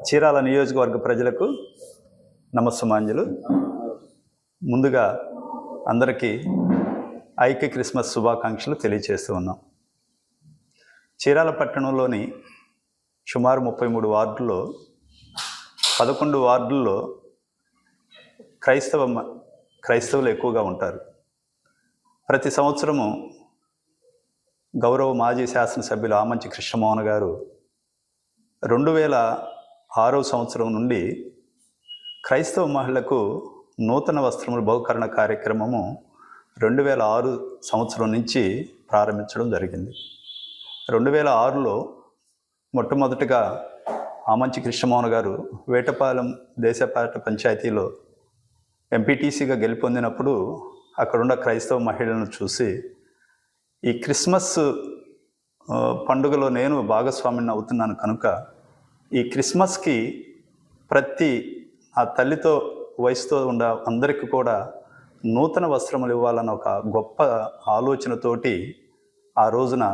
చీరాల నియోజకవర్గ ప్రజలకు నమస్సుమాంజలు. ముందుగా అందరికీ ఐక్య క్రిస్మస్ శుభాకాంక్షలు తెలియజేస్తూ ఉన్నాం. చీరాల పట్టణంలోని సుమారు 33 వార్డుల్లో 11 వార్డుల్లో క్రైస్తవులు ఎక్కువగా ఉంటారు. ప్రతి సంవత్సరము గౌరవ మాజీ శాసనసభ్యులు ఆమంచి కృష్ణమోహన్ గారు 2006 సంవత్సరం నుండి క్రైస్తవ మహిళలకు నూతన వస్త్రముల బహుకరణ కార్యక్రమము 2006 సంవత్సరం నుంచి ప్రారంభించడం జరిగింది. 2006లో మొట్టమొదటిగా ఆమంచి కృష్ణమోహన్ గారు వేటపాలెం దేశపాట పంచాయతీలో ఎంపీటీసీగా గెలుపొందినప్పుడు అక్కడున్న క్రైస్తవ మహిళలను చూసి ఈ క్రిస్మస్ పండుగలో నేను భాగస్వామిని అవుతున్నాను కనుక ఈ క్రిస్మస్కి ప్రతి ఆ తల్లితో వయసుతో ఉన్న అందరికీ కూడా నూతన వస్త్రములు ఇవ్వాలన్న ఒక గొప్ప ఆలోచనతోటి ఆ రోజున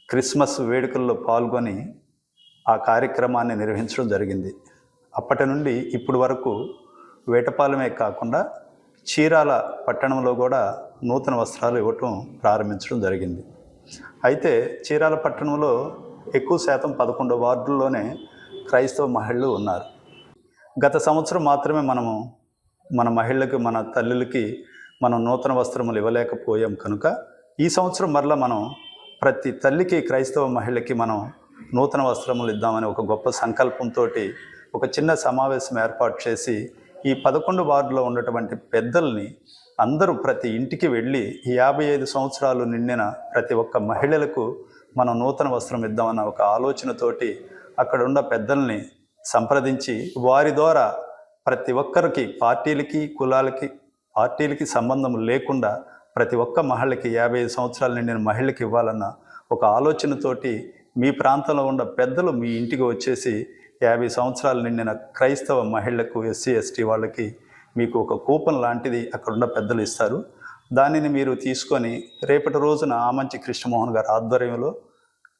క్రిస్మస్ వేడుకల్లో పాల్గొని ఆ కార్యక్రమాన్ని నిర్వహించడం జరిగింది. అప్పటి నుండి ఇప్పటి వరకు వేటపాలెమే కాకుండా చీరాల పట్టణంలో కూడా నూతన వస్త్రాలు ఇవ్వటం ప్రారంభించడం జరిగింది. అయితే చీరాల పట్టణంలో ఎక్కువ శాతం 11 వార్డుల్లోనే క్రైస్తవ మహిళలు ఉన్నారు. గత సంవత్సరం మాత్రమే మన మహిళలకు, మన తల్లులకి మనం నూతన వస్త్రములు ఇవ్వలేకపోయాం కనుక ఈ సంవత్సరం మరలా మనం ప్రతి తల్లికి, క్రైస్తవ మహిళకి మనం నూతన వస్త్రములు ఇద్దామని ఒక గొప్ప సంకల్పంతో ఒక చిన్న సమావేశం ఏర్పాటు చేసి ఈ 11 వార్డులో ఉన్నటువంటి పెద్దల్ని అందరూ ప్రతి ఇంటికి వెళ్ళి 55 సంవత్సరాలు నిండిన ప్రతి ఒక్క మహిళలకు మనం నూతన వస్త్రం ఇద్దామన్న ఒక ఆలోచనతోటి అక్కడ ఉన్న పెద్దల్ని సంప్రదించి వారి ద్వారా ప్రతి ఒక్కరికి పార్టీలకి, పార్టీలకి సంబంధం లేకుండా ప్రతి ఒక్క మహిళకి 55 సంవత్సరాలు నిండిన మహిళకి ఇవ్వాలన్న ఒక ఆలోచనతోటి మీ ప్రాంతంలో ఉన్న పెద్దలు మీ ఇంటికి వచ్చేసి 50 సంవత్సరాలు నిండిన క్రైస్తవ మహిళలకు, ఎస్సీ ఎస్టీ వాళ్ళకి మీకు ఒక కూపన్ లాంటిది అక్కడున్న పెద్దలు ఇస్తారు. దానిని మీరు తీసుకొని రేపటి రోజున ఆమంచి కృష్ణమోహన్ గారి ఆధ్వర్యంలో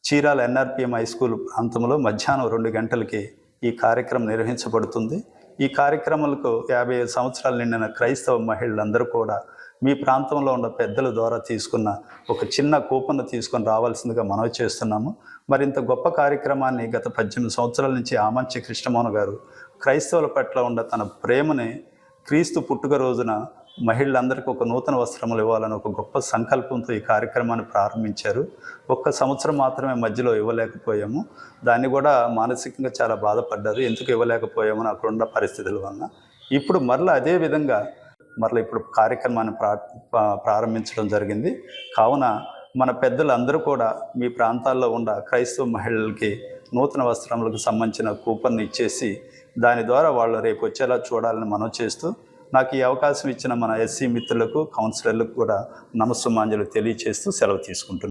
చీరాల ఎన్ఆర్పిఎం హై స్కూల్ ప్రాంతంలో మధ్యాహ్నం 2 గంటలకి ఈ కార్యక్రమం నిర్వహించబడుతుంది. ఈ కార్యక్రమాలకు 55 సంవత్సరాలు నిండిన క్రైస్తవ మహిళలందరూ కూడా మీ ప్రాంతంలో ఉన్న పెద్దల ద్వారా తీసుకున్న ఒక చిన్న కూపన్ను తీసుకొని రావాల్సిందిగా మనవి చేస్తున్నాము. మరింత గొప్ప కార్యక్రమాన్ని గత 18 సంవత్సరాల నుంచి ఆమంచి కృష్ణమోహన్ గారు క్రైస్తవుల పట్ల ఉన్న తన ప్రేమని క్రీస్తు పుట్టుక రోజున మహిళలందరికీ ఒక నూతన వస్త్రములు ఇవ్వాలని ఒక గొప్ప సంకల్పంతో ఈ కార్యక్రమాన్ని ప్రారంభించారు. ఒక్క సంవత్సరం మాత్రమే మధ్యలో ఇవ్వలేకపోయాము. దాన్ని కూడా మానసికంగా చాలా బాధపడ్డారు. ఎందుకు ఇవ్వలేకపోయామని అక్కడున్న పరిస్థితుల వలన. ఇప్పుడు మరలా అదే విధంగా ఇప్పుడు కార్యక్రమాన్ని ప్రారంభించడం జరిగింది. కావున మన పెద్దలందరూ కూడా మీ ప్రాంతాల్లో ఉన్న క్రైస్తవ మహిళలకి నూతన వస్త్రములకు సంబంధించిన కూపన్ ఇచ్చేసి దాని ద్వారా వాళ్ళు రేపు వచ్చేలా చూడాలని మనం చేస్తూ, నాకు ఈ అవకాశం ఇచ్చిన మన ఎస్సీ మిత్రులకు, కౌన్సిలర్లకు కూడా నమస్సుమాంజలు తెలియచేస్తూ సెలవు తీసుకుంటున్నాను.